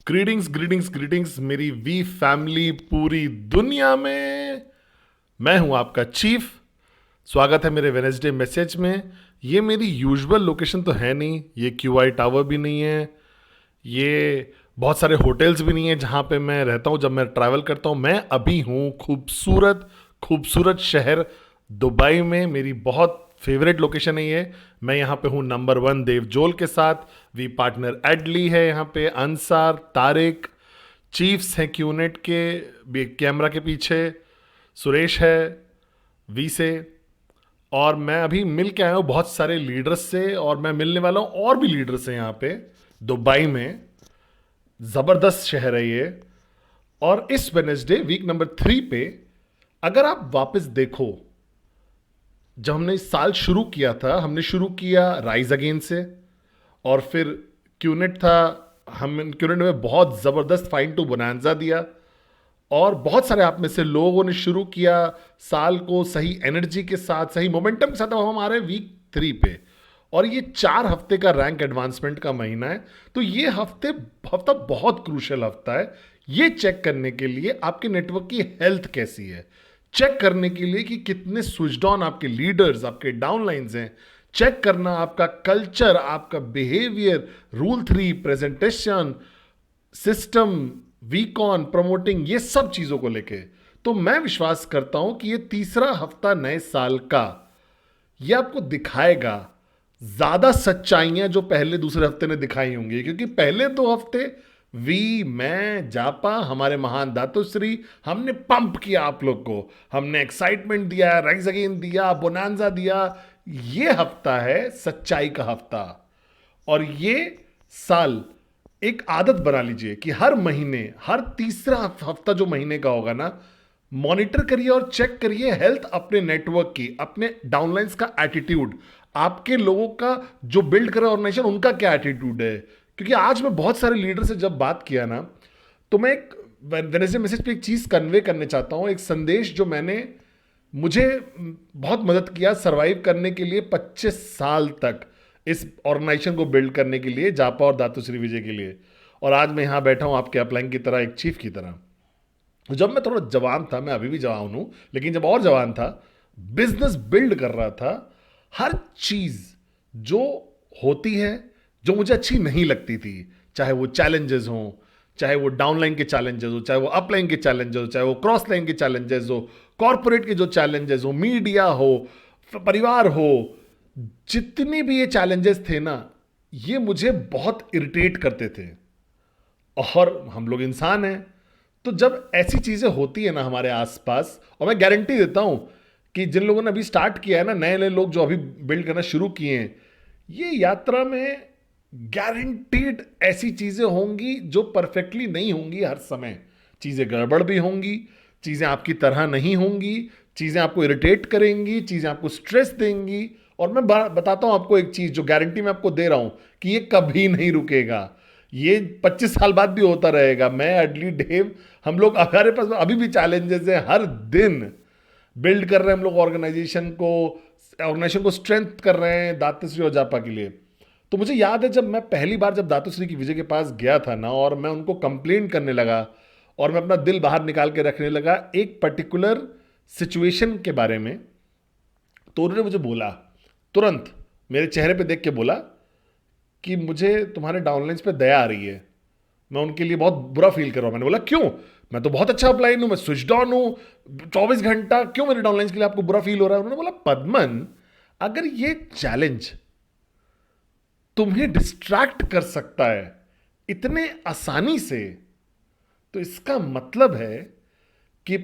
Greetings greetings greetings मेरी we family पूरी दुनिया में। मैं हूं आपका चीफ। स्वागत है मेरे वेनेसडे मैसेज में। ये मेरी यूजुअल लोकेशन तो है नहीं, ये क्यूआई टावर भी नहीं है, ये बहुत सारे होटल्स भी नहीं है जहाँ पे मैं रहता हूँ जब मैं ट्रैवल करता हूँ। मैं अभी हूँ खूबसूरत खूबसूरत शहर दुबई में। मेरी बहुत फेवरेट लोकेशन है ये। मैं यहाँ पे हूँ नंबर 1 देवजोल के साथ। वी पार्टनर एडली है यहाँ पे, अंसार, तारिक, चीफ्स हैं क्यूनेट के भी कैमरा के पीछे, सुरेश है वी से। और मैं अभी मिल के आया हूँ बहुत सारे लीडर्स से, और मैं मिलने वाला हूँ और भी लीडर्स हैं यहाँ पे दुबई में। ज़बरदस्त शहर है ये। और इस वेनेसडे वीक नंबर 3 पे अगर आप वापस देखो, जब हमने इस साल शुरू किया था, हमने शुरू किया राइज अगेन से, और फिर क्यूनेट था। हम क्यूनेट में बहुत ज़बरदस्त फाइन टू बोनांजा दिया, और बहुत सारे आप में से लोगों ने शुरू किया साल को सही एनर्जी के साथ, सही मोमेंटम के साथ। अब हम आ रहे हैं वीक 3 पे, और ये 4 हफ्ते का रैंक एडवांसमेंट का महीना है। तो ये हफ्ता बहुत क्रूशियल हफ्ता है, ये चेक करने के लिए आपके नेटवर्क की हेल्थ कैसी है, चेक करने के लिए कि कितने स्विच्ड ऑन आपके लीडर्स, आपके डाउनलाइंस हैं, चेक करना आपका कल्चर, आपका बिहेवियर, रूल 3, प्रेजेंटेशन सिस्टम, वीकॉन, प्रमोटिंग, ये सब चीजों को लेके। तो मैं विश्वास करता हूं कि ये तीसरा हफ्ता नए साल का ये आपको दिखाएगा ज्यादा सच्चाइयां जो पहले दूसरे हफ्ते ने दिखाई होंगी। क्योंकि पहले 2 हफ्ते वी, मैं, जापा, हमारे महान दातुश्री, हमने पंप किया आप लोग को, हमने एक्साइटमेंट दिया, राइज अगेन दिया, बोनांजा दिया। ये हफ्ता है सच्चाई का हफ्ता। और ये साल एक आदत बना लीजिए कि हर महीने, हर तीसरा हफ्ता जो महीने का होगा ना, मॉनिटर करिए और चेक करिए हेल्थ अपने नेटवर्क की, अपने डाउनलाइंस का एटीट्यूड, आपके लोगों का जो बिल्ड कर रहे ऑर्गेनाइजेशन उनका क्या एटीट्यूड है। क्योंकि आज मैं बहुत सारे लीडर से जब बात किया ना, तो मैं एक वेनेसडे मैसेज पे एक चीज कन्वे करने चाहता हूं, एक संदेश जो मुझे बहुत मदद किया सर्वाइव करने के लिए 25 साल तक, इस ऑर्गेनाइजेशन को बिल्ड करने के लिए, जापा और दातुश्री विजय के लिए। और आज मैं यहां बैठा हूं आपके अपलाइन की तरह, एक चीफ की तरह। जब मैं थोड़ा जवान था, मैं अभी भी जवान हूं, लेकिन जब और जवान था, बिजनेस बिल्ड कर रहा था, हर चीज जो होती है जो मुझे अच्छी नहीं लगती थी, चाहे वो चैलेंजेस हो, चाहे वो डाउनलाइन के चैलेंजेस हो, चाहे वो अपलाइन के चैलेंजेस हो, चाहे वो क्रॉस लाइन के चैलेंजेस हो, कॉर्पोरेट के जो चैलेंजेस हो, मीडिया हो, परिवार हो, जितने भी ये चैलेंजेस थे ना, ये मुझे बहुत इरिटेट करते थे। और हम लोग इंसान हैं, तो जब ऐसी चीजें होती है ना हमारे आसपास, और मैं गारंटी देता हूं कि जिन लोगों ने अभी स्टार्ट किया है ना, नए नए लोग जो अभी बिल्ड करना शुरू किए हैं, ये यात्रा में गारंटीड ऐसी चीजें होंगी जो परफेक्टली नहीं होंगी। हर समय चीजें गड़बड़ भी होंगी, चीजें आपकी तरह नहीं होंगी, चीजें आपको इरिटेट करेंगी, चीजें आपको स्ट्रेस देंगी। और मैं बताता हूं आपको एक चीज जो गारंटी मैं आपको दे रहा हूं कि ये कभी नहीं रुकेगा, ये 25 साल बाद भी होता रहेगा। मैं, एडली, डेव, हम लोग, हमारे पास अभी भी चैलेंजेस हैं, हर दिन बिल्ड कर रहे हैं हम लोग ऑर्गेनाइजेशन को स्ट्रेंथ कर रहे हैं दातुश्री और जापा के लिए। तो मुझे याद है जब मैं पहली बार जब दातुश्री की विजय के पास गया था ना, और मैं उनको कंप्लेन करने लगा, और मैं अपना दिल बाहर निकाल के रखने लगा एक पर्टिकुलर सिचुएशन के बारे में, तो उन्होंने मुझे बोला, तुरंत मेरे चेहरे पे देख के बोला कि मुझे तुम्हारे डाउनलाइंस पे दया आ रही है, मैं उनके लिए बहुत बुरा फील कर रहा हूं। मैंने बोला क्यों? मैं तो बहुत अच्छा अपलाइन हूं, मैं स्विच्ड ऑन हूं 24 घंटा, क्यों मेरे डाउनलाइंस के लिए आपको बुरा फील हो रहा है? उन्होंने बोला, पद्मन, अगर ये चैलेंज तुम्हें डिस्ट्रैक्ट कर सकता है इतने आसानी से, तो इसका मतलब है कि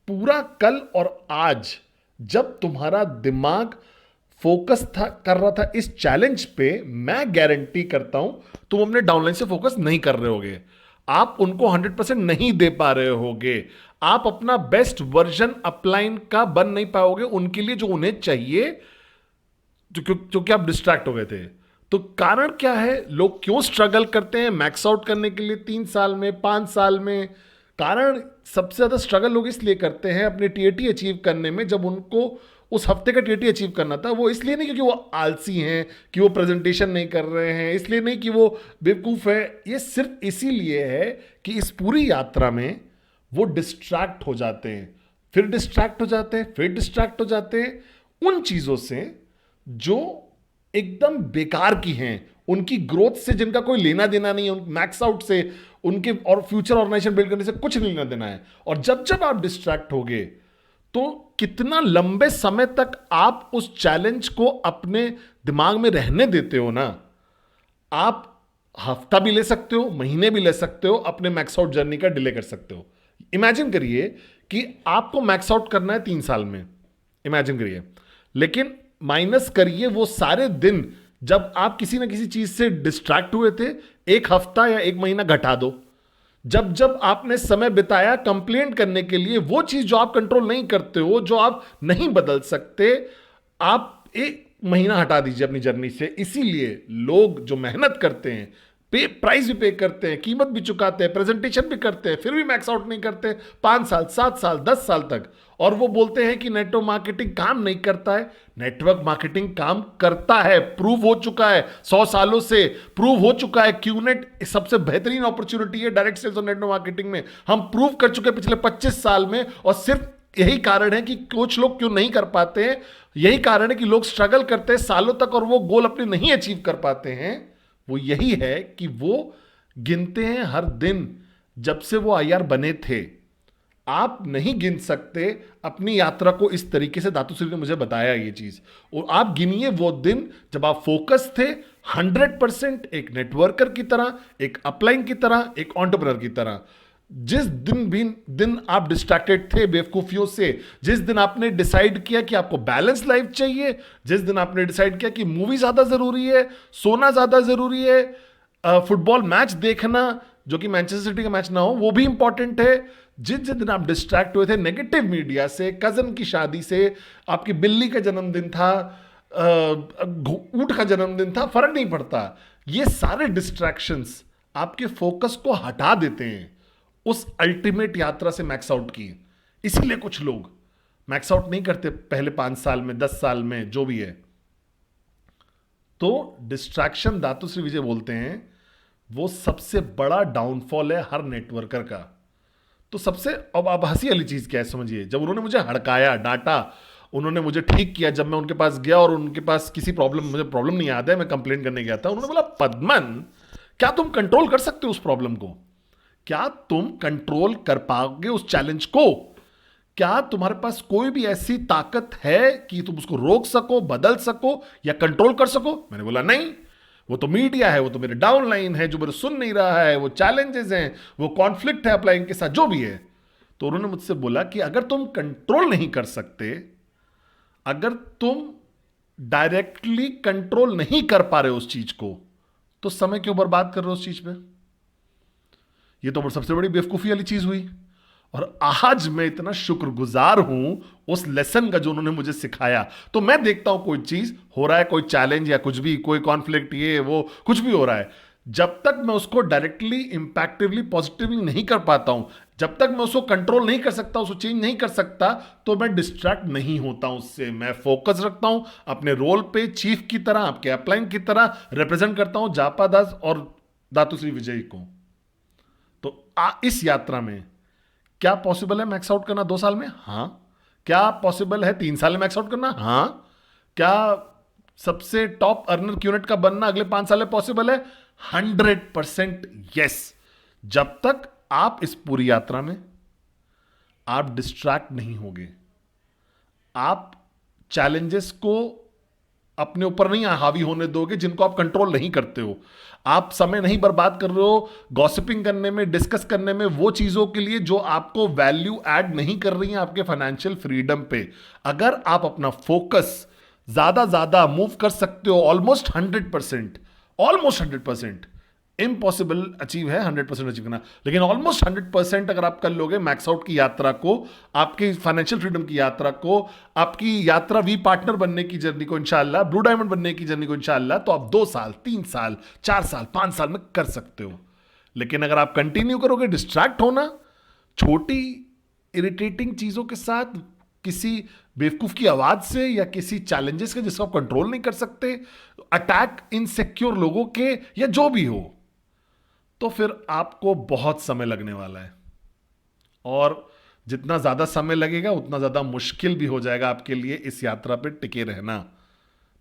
पूरा कल और आज जब तुम्हारा दिमाग फोकस था कर रहा था इस चैलेंज पे, मैं गारंटी करता हूं तुम अपने डाउनलाइन से फोकस नहीं कर रहे होगे, आप उनको 100% नहीं दे पा रहे होगे, आप अपना बेस्ट वर्जन अपलाइन का बन नहीं पाओगे उनके लिए जो उन्हें चाहिए, क्योंकि आप डिस्ट्रैक्ट हो गए थे। तो कारण क्या है, लोग क्यों स्ट्रगल करते हैं मैक्स आउट करने के लिए 3 साल में, 5 साल में? कारण सबसे ज्यादा स्ट्रगल लोग इसलिए करते हैं अपने टीएटी अचीव करने में, जब उस हफ्ते का टीटी अचीव करना था। वो इसलिए नहीं क्योंकि वो आलसी हैं, कि वो प्रेजेंटेशन नहीं कर रहे हैं, इसलिए नहीं कि वो बेवकूफ़ है, ये सिर्फ इसीलिए है कि इस पूरी यात्रा में वो डिस्ट्रैक्ट हो जाते हैं, फिर डिस्ट्रैक्ट हो जाते हैं, फिर डिस्ट्रैक्ट हो जाते हैं उन चीज़ों से जो एकदम बेकार की हैं, उनकी ग्रोथ से जिनका कोई लेना देना नहीं है, मैक्स आउट से उनके और फ्यूचर ऑर्गेनाइजेशन बिल्ड करने से कुछ नहीं लेना देना है। और जब जब आप डिस्ट्रैक्ट होगे तो कितना लंबे समय तक आप उस चैलेंज को अपने दिमाग में रहने देते हो ना, आप हफ्ता भी ले सकते हो, महीने भी ले सकते हो, अपने मैक्स आउट जर्नी का डिले कर सकते हो। इमेजिन करिए कि आपको मैक्स आउट करना है 3 साल में, इमेजिन करिए, लेकिन माइनस करिए वो सारे दिन जब आप किसी ना किसी चीज से डिस्ट्रैक्ट हुए थे, एक हफ्ता या एक महीना घटा दो। जब जब आपने समय बिताया कंप्लेंट करने के लिए, वो चीज जो आप कंट्रोल नहीं करते हो, जो आप नहीं बदल सकते, आप एक महीना हटा दीजिए अपनी जर्नी से। इसीलिए लोग जो मेहनत करते हैं, प्राइस भी पे करते हैं, कीमत भी चुकाते हैं, प्रेजेंटेशन भी करते हैं, फिर भी मैक्स आउट नहीं करते 5 साल 7 साल 10 साल तक, और वो बोलते हैं कि नेटवर्क मार्केटिंग काम नहीं करता है। नेटवर्क मार्केटिंग काम करता है, प्रूव हो चुका है, 100 सालों से प्रूव हो चुका है। क्यूनेट सबसे बेहतरीन अपॉर्चुनिटी है डायरेक्ट सेल्स और नेटवर्क मार्केटिंग में, हम प्रूव कर चुके हैं पिछले 25 साल में। और सिर्फ यही कारण है कि कुछ लोग क्यों नहीं कर पाते हैं, यही कारण है कि लोग स्ट्रगल करते हैं सालों तक और वो गोल अपने नहीं अचीव कर पाते हैं। वो यही है कि वो गिनते हैं हर दिन जब से वो आईआर बने थे। आप नहीं गिन सकते अपनी यात्रा को इस तरीके से। दातुश्री ने मुझे बताया ये चीज, और आप गिनिए वो दिन जब आप फोकस थे 100%, एक नेटवर्कर की तरह, एक अपलाइन की तरह, एक एंटरप्रेन्योर की तरह। जिस दिन आप डिस्ट्रैक्टेड थे बेवकूफियों से, जिस दिन आपने डिसाइड किया कि आपको बैलेंस लाइफ चाहिए, जिस दिन आपने डिसाइड किया कि मूवी ज्यादा जरूरी है, सोना ज्यादा जरूरी है, फुटबॉल मैच देखना जो कि मैनचेस्टर सिटी का मैच ना हो वो भी इंपॉर्टेंट है, जिस दिन आप डिस्ट्रैक्ट हुए थे नेगेटिव मीडिया से, कजन की शादी से, आपकी बिल्ली का जन्मदिन था, ऊंट का जन्मदिन था, फर्क नहीं पड़ता, ये सारे डिस्ट्रैक्शंस आपके फोकस को हटा देते हैं उस अल्टीमेट यात्रा से मैक्स आउट की। इसीलिए कुछ लोग मैक्स आउट नहीं करते पहले 5 साल में, 10 साल में, जो भी है। तो डिस्ट्रैक्शन, दातुश्री विजय बोलते हैं, वो सबसे बड़ा डाउनफॉल है हर नेटवर्कर का। तो सबसे, अब हंसी वाली चीज क्या है समझिए, जब उन्होंने मुझे हड़काया, डांटा, उन्होंने मुझे ठीक किया, जब मैं उनके पास गया और उनके पास किसी प्रॉब्लम, मुझे प्रॉब्लम नहीं याद है, मैं कंप्लेंट करने गया था, उन्होंने बोला पद्मन क्या तुम कंट्रोल कर सकते हो उस प्रॉब्लम को? क्या तुम कंट्रोल कर पाओगे उस चैलेंज को? क्या तुम्हारे पास कोई भी ऐसी ताकत है कि तुम उसको रोक सको, बदल सको या कंट्रोल कर सको? मैंने बोला नहीं, वो तो मीडिया है, वो तो मेरे डाउनलाइन है जो मेरे सुन नहीं रहा है, वो चैलेंजेस हैं, वो कॉन्फ्लिक्ट है अपलाइन के साथ, जो भी है। तो उन्होंने मुझसे बोला कि अगर तुम कंट्रोल नहीं कर सकते, अगर तुम डायरेक्टली कंट्रोल नहीं कर पा रहे उस चीज को, तो समय क्यों बर्बाद कर रहे हो उस चीज पे? ये तो सबसे बड़ी बेवकूफी वाली चीज हुई। और आज मैं इतना शुक्रगुजार हूं उस लेसन का जो उन्होंने मुझे सिखाया। तो मैं देखता हूं कोई चीज हो रहा है, कोई चैलेंज या कुछ भी, कोई कॉन्फ्लिक्ट, ये वो कुछ भी हो रहा है, जब तक मैं उसको डायरेक्टली इंपैक्टिवली पॉजिटिवली नहीं कर पाता हूं, जब तक मैं उसको कंट्रोल नहीं कर सकता, उसको चेंज नहीं कर सकता, तो मैं डिस्ट्रैक्ट नहीं होता हूं उससे। मैं फोकस रखता हूं अपने रोल पे, चीफ की तरह, आपके अपलाइन की तरह रिप्रेजेंट करता हूं जापा दास और दातुश्री विजय को। तो इस यात्रा में क्या पॉसिबल है मैक्स आउट करना 2 साल में? हाँ। क्या पॉसिबल है 3 साल में मैक्स आउट करना? हाँ। क्या सबसे टॉप अर्नर क्यूनेट का बनना अगले 5 साल में पॉसिबल है? 100% यस। जब तक आप इस पूरी यात्रा में आप डिस्ट्रैक्ट नहीं होगे, आप चैलेंजेस को अपने ऊपर नहीं हावी होने दोगे जिनको आप कंट्रोल नहीं करते हो, आप समय नहीं बर्बाद कर रहे हो गॉसिपिंग करने में, डिस्कस करने में, वो चीजों के लिए जो आपको वैल्यू ऐड नहीं कर रही हैं आपके फाइनेंशियल फ्रीडम पे। अगर आप अपना फोकस ज्यादा मूव कर सकते हो, ऑलमोस्ट 100%, इम्पॉसिबल अचीव है 100% अचीव करना, लेकिन ऑलमोस्ट 100% अगर आप कर लोगे मैक्स आउट की यात्रा को, आपकी फाइनेंशियल फ्रीडम की यात्रा को, आपकी यात्रा वी पार्टनर बनने की जर्नी को, इंशाल्लाह ब्लू डायमंड बनने की जर्नी को, इंशाल्लाह, तो आप 2 साल 3 साल 4 साल 5 साल में कर सकते हो। लेकिन अगर आप कंटिन्यू करोगे डिस्ट्रैक्ट होना छोटी इरिटेटिंग चीजों के साथ, किसी बेवकूफ की आवाज से या किसी चैलेंजेस के जिसको आप कंट्रोल नहीं कर सकते, अटैक इनसिक्योर लोगों के या जो भी हो, तो फिर आपको बहुत समय लगने वाला है। और जितना ज्यादा समय लगेगा उतना ज्यादा मुश्किल भी हो जाएगा आपके लिए इस यात्रा पे टिके रहना।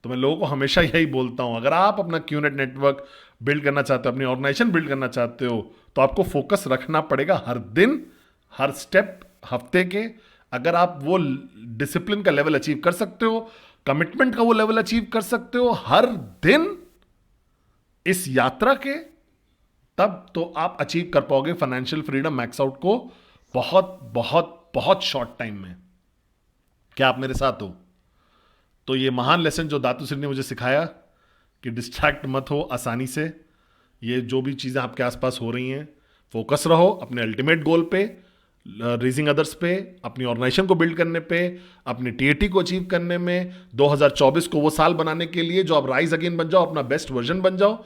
तो मैं लोगों को हमेशा यही बोलता हूं, अगर आप अपना क्यूनेट नेटवर्क बिल्ड करना चाहते हो, अपनी ऑर्गेनाइजेशन बिल्ड करना चाहते हो, तो आपको फोकस रखना पड़ेगा हर दिन, हर स्टेप, हफ्ते के। अगर आप वो डिसिप्लिन का लेवल अचीव कर सकते हो, कमिटमेंट का वो लेवल अचीव कर सकते हो हर दिन इस यात्रा के, तब तो आप अचीव कर पाओगे फाइनेंशियल फ्रीडम मैक्स आउट को बहुत बहुत बहुत शॉर्ट टाइम में। क्या आप मेरे साथ हो? तो ये महान लेसन जो दातू सिंह ने मुझे सिखाया कि डिस्ट्रैक्ट मत हो आसानी से, ये जो भी चीज़ें आपके आसपास हो रही हैं, फोकस रहो अपने अल्टीमेट गोल पे, रेजिंग अदर्स पे, अपनी ऑर्गेनाइजेशन को बिल्ड करने पे, अपनी टीएटी को अचीव करने में, 2024 को वो साल बनाने के लिए जो आप राइज अगेन बन जाओ, अपना बेस्ट वर्जन बन जाओ।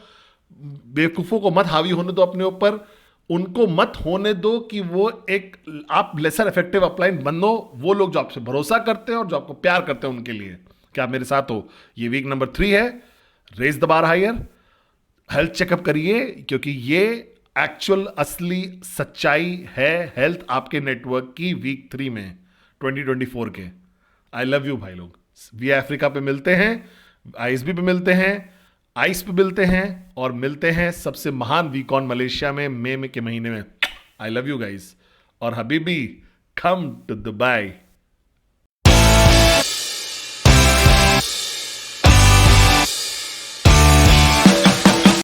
बेवकूफ़ों को मत हावी होने दो अपने ऊपर, उनको मत होने दो कि वो एक आप लेसर इफेक्टिव अपलाइन बनो, वो लोग जो आपसे भरोसा करते हैं और जो आपको प्यार करते हैं उनके लिए। क्या आप मेरे साथ हो? ये वीक नंबर 3 है, raise the bar higher. Health checkup करिए, क्योंकि ये एक्चुअल असली सच्चाई है हेल्थ आपके नेटवर्क की वीक 3 में 2024 के। आई लव यू भाई लोग। वी अफ्रीका पे मिलते हैं, आईएसबी पे मिलते हैं, आइस पे मिलते हैं, और मिलते हैं सबसे महान वीकॉन मलेशिया में मई के महीने में। I love you guys. और हबीबी, कम टू दुबई।